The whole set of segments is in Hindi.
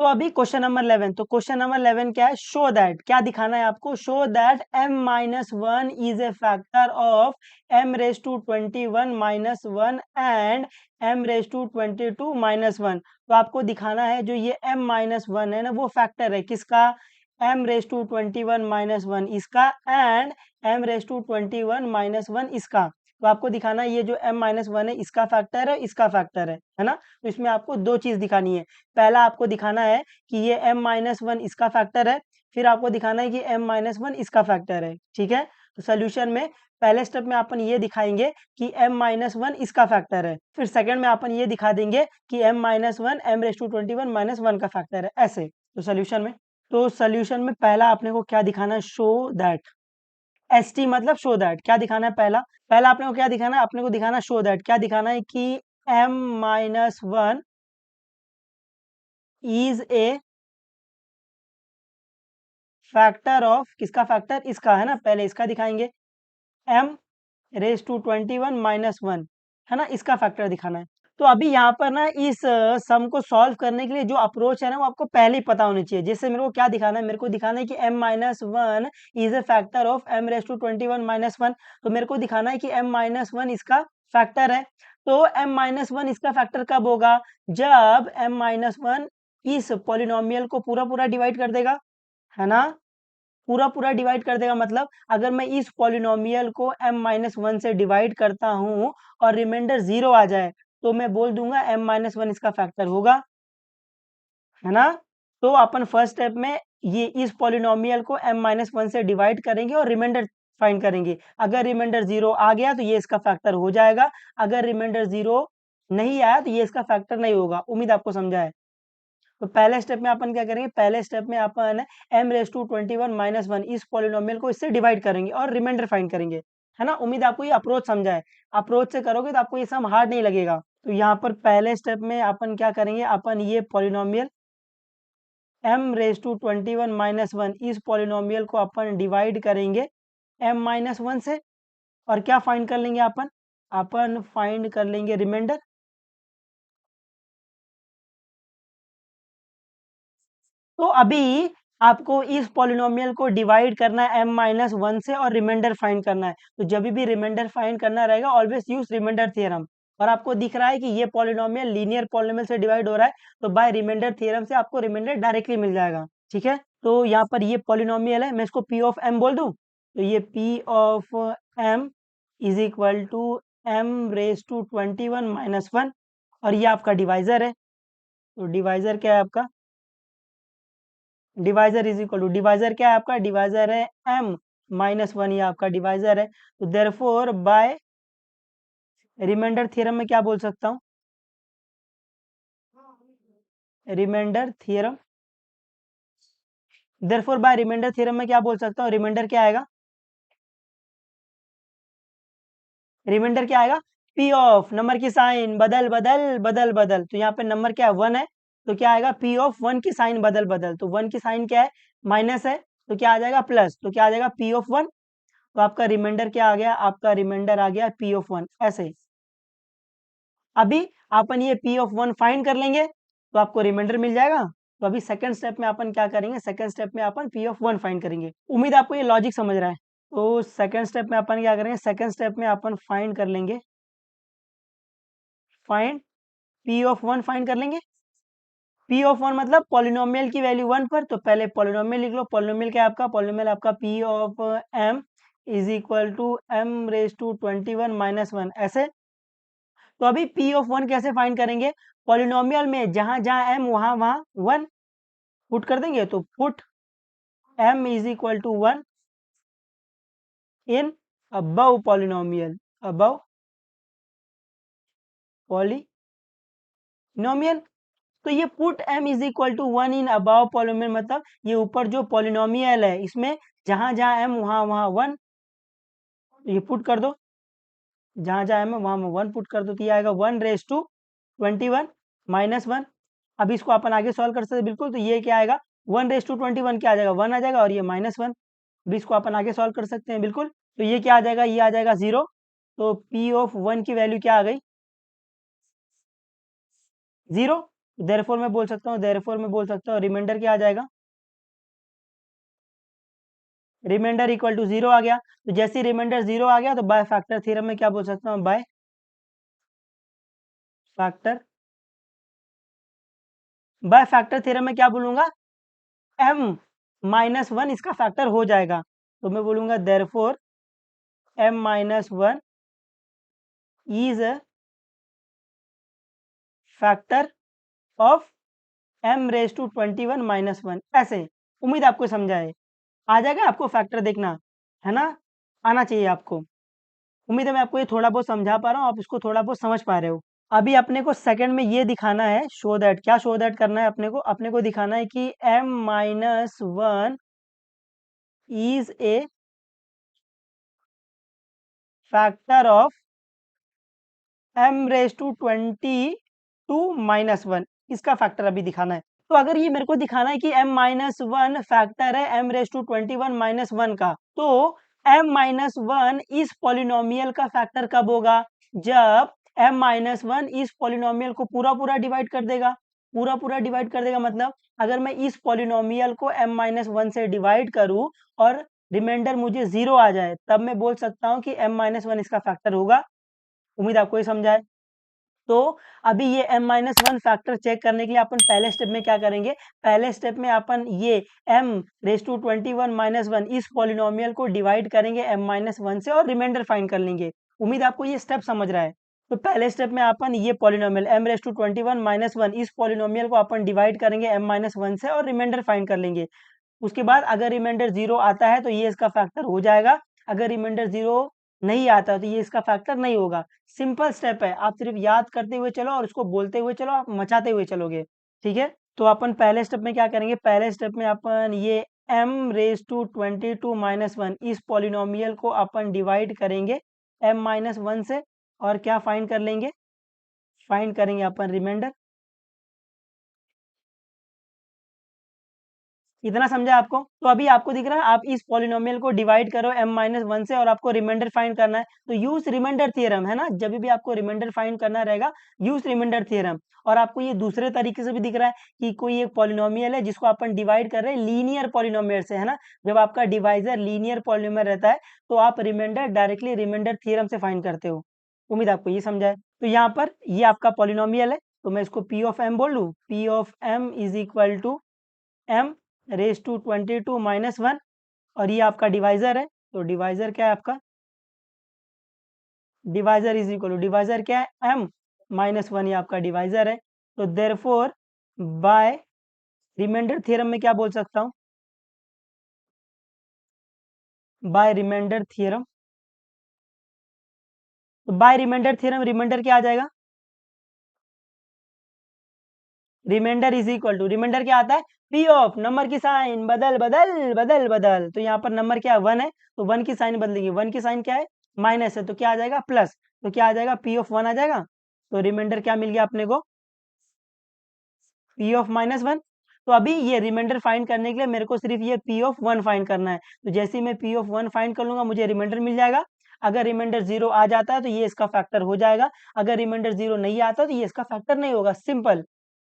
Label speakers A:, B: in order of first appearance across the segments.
A: अभी क्वेश्चन नंबर 11, तो क्वेश्चन नंबर 11 क्या है, शो दैट, क्या दिखाना है आपको, show that m-1 is a factor of m⁻21 and m⁻22 तो आपको दिखाना है जो ये m-1 है ना वो फैक्टर है किसका, m⁻21 इसका एंड m⁻21 इसका। तो आपको दिखाना है ये जो m-1 है इसका फैक्टर है, इसका फैक्टर है ना। तो इसमें आपको दो चीज दिखानी है, पहला आपको दिखाना है कि ये m-1 इसका फैक्टर है, फिर आपको दिखाना है कि m-1 इसका फैक्टर है, ठीक है। तो सोल्यूशन में पहले स्टेप में अपन ये दिखाएंगे कि m-1 इसका फैक्टर है, फिर सेकंड में अपन ये दिखा देंगे कि m-1 m⁻21 का फैक्टर है, ऐसे। तो सोल्यूशन में पहला आपने को क्या दिखाना है, शो दैट, एस टी मतलब शो दैट, क्या दिखाना है, पहला पहला आपने को क्या दिखाना है, आपने को दिखाना शो दैट, क्या दिखाना है कि m-1 is a factor of, किसका फैक्टर, इसका है ना, पहले इसका दिखाएंगे m⁻21 है ना, इसका फैक्टर दिखाना है। तो अभी यहाँ पर ना इस सम को सॉल्व करने के लिए जो अप्रोच है ना वो आपको पहले ही पता होनी चाहिए। जैसे मेरे को क्या दिखाना है, मेरे को दिखाना है कि m-1 is a factor of m⁻21 तो मेरे को दिखाना है कि m-1 इसका फैक्टर है। तो m-1 इसका फैक्टर कब होगा, जब m-1 इस पॉलिनोमियल को पूरा पूरा डिवाइड कर देगा, है ना, पूरा पूरा डिवाइड कर देगा। मतलब अगर मैं इस पॉलिनोमियल को m-1 से डिवाइड करता हूं और रिमाइंडर 0 आ जाए तो मैं बोल दूंगा m-1 इसका फैक्टर होगा, है ना। तो अपन फर्स्ट स्टेप में ये इस पॉलिनोमियल को m-1 से डिवाइड करेंगे और रिमाइंडर फाइंड करेंगे। अगर रिमाइंडर 0 आ गया तो ये इसका फैक्टर हो जाएगा, अगर रिमाइंडर 0 नहीं आया तो ये इसका फैक्टर नहीं होगा। उम्मीद आपको समझा है। तो पहले स्टेप में अपन क्या करेंगे, पहले स्टेप में अपन m⁻21 इस पॉलिनोमियल को इससे डिवाइड करेंगे और रिमाइंडर फाइंड करेंगे, है ना। उम्मीद आपको ये अप्रोच समझा है, अप्रोच से करोगे तो आपको ये सम हार्ड नहीं लगेगा। तो यहाँ पर पहले स्टेप में अपन क्या करेंगे, अपन ये पॉलिनोमियल m⁻21 इस पॉलिनोमियल को अपन डिवाइड करेंगे m-1 से और क्या फाइंड कर लेंगे, अपन अपन फाइंड कर लेंगे रिमाइंडर। तो अभी आपको इस पॉलिनोमियल को डिवाइड करना है m-1 से और रिमाइंडर फाइंड करना है। तो जब भी रिमाइंडर फाइंड करना रहेगा ऑलवेज यूज रिमाइंडर थ्योरम। और आपको दिख रहा है कि ये पॉलिनोमियल लीनियर पॉलिनोमियल से डिवाइड हो रहा है, तो बाय रिमाइंडर थ्योरम से आपको रिमाइंडर डायरेक्टली मिल जाएगा, ठीक है। तो यहाँ पर ये पॉलिनोमियल है, मैं इसको p ऑफ m बोल दूं, तो ये p of m is equal to m⁻21 और ये आपका डिवाइजर है। तो डिवाइजर क्या है आपका, divisor is equal to, divisor क्या है आपका, डिवाइजर है m-1, ये आपका डिवाइजर है। तो देयरफॉर बाय रिमाइंडर थ्योरम में क्या बोल सकता हूँ, remainder theorem, therefore by remainder theorem में क्या बोल सकता हूँ, रिमाइंडर क्या आएगा, रिमाइंडर क्या आएगा, p ऑफ नंबर की साइन बदल बदल बदल बदल, तो यहाँ पे नंबर क्या है 1 है, तो क्या आएगा p ऑफ 1 की साइन बदल बदल, तो 1 की साइन क्या है माइनस है, तो क्या आ जाएगा प्लस, तो क्या आ जाएगा p ऑफ 1। तो आपका रिमाइंडर क्या आ गया, आपका रिमाइंडर आ गया p ऑफ 1, ऐसे। अभी अपन ये p ऑफ 1 फाइंड कर लेंगे तो आपको रिमाइंडर मिल जाएगा। तो अभी सेकंड स्टेप में अपन क्या करेंगे, सेकंड स्टेप में अपन p ऑफ 1 फाइंड करेंगे। उम्मीद आपको ये लॉजिक समझ रहा है। तो सेकंड स्टेप में अपन क्या करेंगे, सेकंड स्टेप में अपन फाइंड कर लेंगे, फाइंड p ऑफ 1 फाइंड कर लेंगे। p ऑफ 1 मतलब पॉलिनोमियल की वैल्यू 1 पर, तो पहले पॉलिनोमियल लिख लो। पॉलिनोमियल क्या है आपका, पॉलिनोमियल आपका p of m is equal to m⁻21 ऐसे। तो अभी p ऑफ 1 कैसे फाइंड करेंगे, पॉलिनोमियल में जहां जहां m वहां वहां 1 पुट कर देंगे। तो put m is equal to 1 in above polynomial, above polynomial. तो ये put m is equal to 1 in above polynomial मतलब ये ऊपर जो पॉलिनोमियल है इसमें जहां जहां m वहां वहां 1, तो ये पुट कर दो, जहां जहां m है वहां 1 पुट कर दो, तो ये आएगा 1⁻21 -1। अब इसको अपन आगे सॉल्व कर सकते हैं बिल्कुल। तो ये क्या आएगा, 1⁻21 क्या आ जाएगा, 1 आ जाएगा और ये -1। अब इसको अपन आगे सॉल्व कर सकते हैं बिल्कुल। तो ये क्या आ जाएगा, ये आ जाएगा 0। तो p ऑफ 1 की वैल्यू क्या आ गई, 0। देयरफॉर मैं बोल सकता हूँ रिमाइंडर क्या आ जाएगा, रिमाइंडर इक्वल टू 0 आ गया। तो जैसे रिमाइंडर 0 आ गया तो बाय फैक्टर थ्योरम में क्या बोल सकता हूँ, फैक्टर बाय फैक्टर थ्योरम में क्या बोलूंगा, m माइनस वन इसका फैक्टर हो जाएगा। तो मैं बोलूंगा therefore m minus one is factor of m raise to 21 minus one. ऐसे उम्मीद आपको समझा है, आ जाएगा आपको फैक्टर देखना है ना, आना चाहिए आपको। उम्मीद है मैं आपको ये थोड़ा बहुत समझा पा रहा हूँ, आप इसको थोड़ा बहुत समझ पा रहे हो। अभी अपने को सेकंड में ये दिखाना है, शो दैट, क्या शो दैट करना है अपने को दिखाना है कि m minus one is a factor of m raise to 22 minus one, इसका फैक्टर अभी दिखाना है। तो अगर ये मेरे को दिखाना है कि m माइनस वन फैक्टर है m raise to 21 minus one का, तो m माइनस वन इस पॉलिनोमियल का फैक्टर कब होगा, जब m माइनस वन इस पॉलिनोमियल को पूरा पूरा डिवाइड कर देगा। पूरा पूरा डिवाइड कर देगा मतलब अगर मैं इस पॉलिनोमियल को m माइनस वन से डिवाइड करूं और रिमाइंडर मुझे 0 आ जाए, तब मैं बोल सकता हूं कि m माइनस वन इसका फैक्टर होगा। उम्मीद आपको ये समझा है। तो अभी ये m minus one factor check करने के लिए अपन पहले स्टेप में क्या करेंगे, पहले स्टेप में अपन ये m raise to 21 minus one इस पॉलिनोमियल को डिवाइड करेंगे m माइनस वन से और रिमाइंडर फाइंड कर लेंगे। उम्मीद आपको ये स्टेप समझ रहा है। तो पहले स्टेप में अपन ये polynomial m raise to 21 minus one इस पॉलिनोमियल को अपन डिवाइड करेंगे m माइनस वन से और रिमाइंडर फाइंड कर लेंगे। उसके बाद अगर रिमाइंडर 0 आता है तो ये इसका फैक्टर हो जाएगा, अगर रिमाइंडर 0 नहीं आता तो ये इसका फैक्टर नहीं होगा। सिंपल स्टेप है, आप सिर्फ याद करते हुए चलो और उसको बोलते हुए चलो, आप मचाते हुए चलोगे। ठीक है, तो अपन पहले स्टेप में क्या करेंगे, पहले स्टेप में अपन ये m raise to 22 minus one इस पॉलिनोमियल को अपन डिवाइड करेंगे m माइनस वन से और क्या फाइंड कर लेंगे, फाइंड करेंगे अपन रिमाइंडर। इतना समझा आपको। तो अभी आपको दिख रहा है, आप इस पॉलिनोमियल को डिवाइड करो m माइनस वन से और आपको रिमाइंडर फाइंड करना है, तो यूज रिमाइंडर थियरम है ना, जब भी आपको रिमाइंडर फाइंड करना रहेगा यूज रिमाइंडर थियरम। और आपको ये दूसरे तरीके से भी दिख रहा है कि कोई एक पॉलिनोमियल है जिसको अपन डिवाइड कर रहे हैं लीनियर पॉलिनोमियल से, है ना, जब आपका डिवाइजर लीनियर पॉलिनोमियल रहता है तो आप रिमाइंडर डायरेक्टली रिमाइंडर थियरम से फाइंड करते हो। उम्मीद आपको ये समझा है। तो यहाँ पर ये आपका पॉलिनोमियल है, तो मैं इसको p ऑफ m बोल लूँ, p of m is equal to m raise to 22 minus one, और ये आपका डिवाइजर है, तो डिवाइजर क्या है आपका, divisor is equal to divisor क्या है m माइनस वन, ये आपका डिवाइजर है। तो देयरफॉर बाय रिमाइंडर थ्योरम में क्या बोल सकता हूँ, बाय रिमाइंडर थ्योरम, तो बाय रिमाइंडर थ्योरम रिमाइंडर क्या आ जाएगा, remainder is equal to, remainder क्या आता है, पी ऑफ नंबर की साइन बदल बदल बदल बदल, तो यहाँ पर नंबर क्या है, वन है, तो वन की साइन बदलेंगे, वन की साइन क्या है, माइनस है, तो क्या आ जाएगा, प्लस, तो क्या आ जाएगा, पी ऑफ वन आ जाएगा। तो रिमाइंडर क्या मिल गया अपने को, पी ऑफ माइनस वन। तो अभी ये रिमाइंडर फाइंड करने के लिए मेरे को सिर्फ ये पी ऑफ वन फाइंड करना है, तो जैसे ही मैं पी ऑफ वन फाइंड कर लूंगा मुझे रिमाइंडर मिल जाएगा। अगर रिमाइंडर 0 आ जाता है तो ये इसका फैक्टर हो जाएगा, अगर रिमाइंडर 0 नहीं आता तो ये इसका फैक्टर नहीं होगा, सिंपल।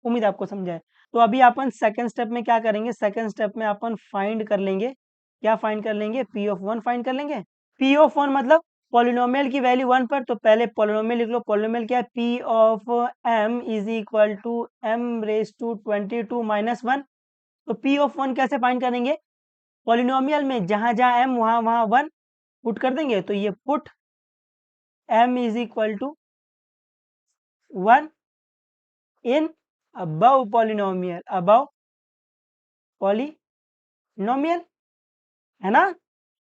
A: उम्मीद आपको समझा है। तो अभी अपन सेकंड स्टेप में क्या करेंगे, सेकंड स्टेप में अपन फाइंड कर लेंगे, क्या फाइंड कर लेंगे, पी ऑफ वन फाइंड कर लेंगे। पी ऑफ वन मतलब पॉलिनोमियल की वैल्यू वन पर, तो पहले पॉलिनोमियल लिख लो, पॉलिनोमियल क्या है, P of m is equal to m raise to 22 minus one. तो पी ऑफ वन कैसे फाइंड करेंगे, पॉलिनोमियल में जहां जहां m वहां वहां वन पुट कर देंगे, तो ये put m is equal to one in above polynomial, above polynomial, है ना।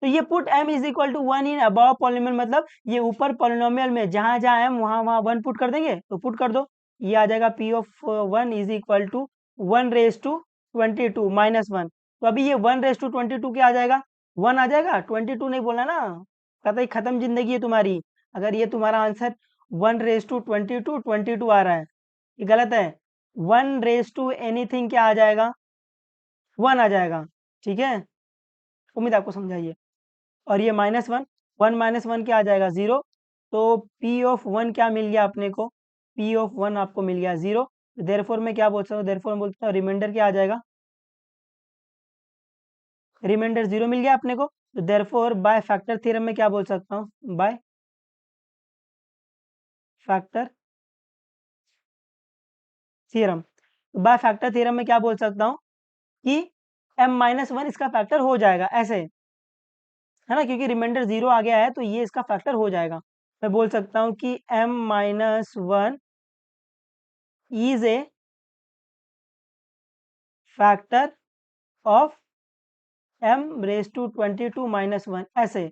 A: तो ये put m is equal to one in above polynomial मतलब ये ऊपर पॉलिनोमियल में जहां जहां m वहां वहां वन पुट कर देंगे, तो पुट कर दो, ये आ जाएगा p of one is equal to one raise to 22 minus one. तो अभी ये वन रेज टू 22 क्या आ जाएगा, वन आ जाएगा, 22 नहीं बोला ना, कतई खत्म जिंदगी है तुम्हारी। अगर ये तुम्हारा आंसर वन रेज टू 22 आ रहा है, ये गलत है। वन रेज टू एनीथिंग क्या आ जाएगा, वन आ जाएगा। ठीक है, उम्मीद आपको समझाइए। और ये minus one, one minus one क्या आ जाएगा, 0। तो पी ऑफ वन क्या मिल गया अपने को, पी ऑफ वन आपको मिल गया 0। देयरफॉर मैं क्या बोल सकता हूँ, देयरफॉर बोलता हूँ रिमाइंडर क्या आ जाएगा, रिमाइंडर 0 मिल गया अपने को। तो देयरफॉर बाय फैक्टर थ्योरम में क्या बोल सकता हूँ, by factor theorem, by factor theorem में क्या बोल सकता हूँ कि m-1 इसका फैक्टर हो जाएगा ऐसे, है ना, क्योंकि रिमाइंडर 0 आ गया है तो ये इसका फैक्टर हो जाएगा। मैं बोल सकता हूँ कि m-1 is a factor of m⁻² - 1 ऐसे।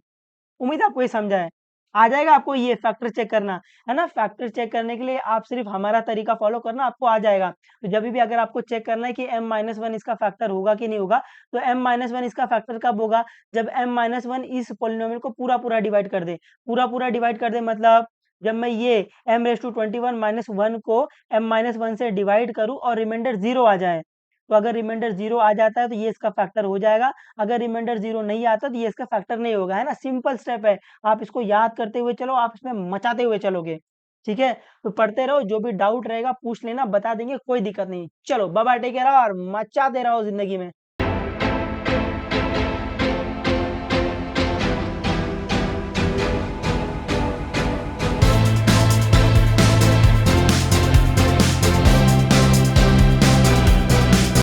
A: उम्मीद आपको ये समझा है। आ जाएगा आपको ये फैक्टर चेक करना, है ना? फैक्टर चेक करने के लिए आप सिर्फ हमारा तरीका फॉलो करना, आपको आ जाएगा। तो जब भी अगर आपको चेक करना है कि m-1 इसका फैक्टर होगा कि नहीं होगा, तो m-1 इसका फैक्टर कब होगा, जब m-1 इस पॉलिनोमियल को पूरा पूरा डिवाइड कर दे, पूरा पूरा डिवाइड कर दे, मतलब जब मैं ये m⁻² - 1 को m-1 से डिवाइड करूं और रिमाइंडर 0 आ जाए, तो अगर रिमाइंडर 0 आ जाता है तो ये इसका फैक्टर हो जाएगा, अगर रिमाइंडर 0 नहीं आता तो ये इसका फैक्टर नहीं होगा, है ना? सिंपल स्टेप है, आप इसको याद करते हुए चलो, आप इसमें मचाते हुए चलोगे, ठीक है? तो पढ़ते रहो, जो भी डाउट रहेगा पूछ लेना, बता देंगे, कोई दिक्कत नहीं। चलो बाय बाय, टेक केयर और मचाते रहो जिंदगी में।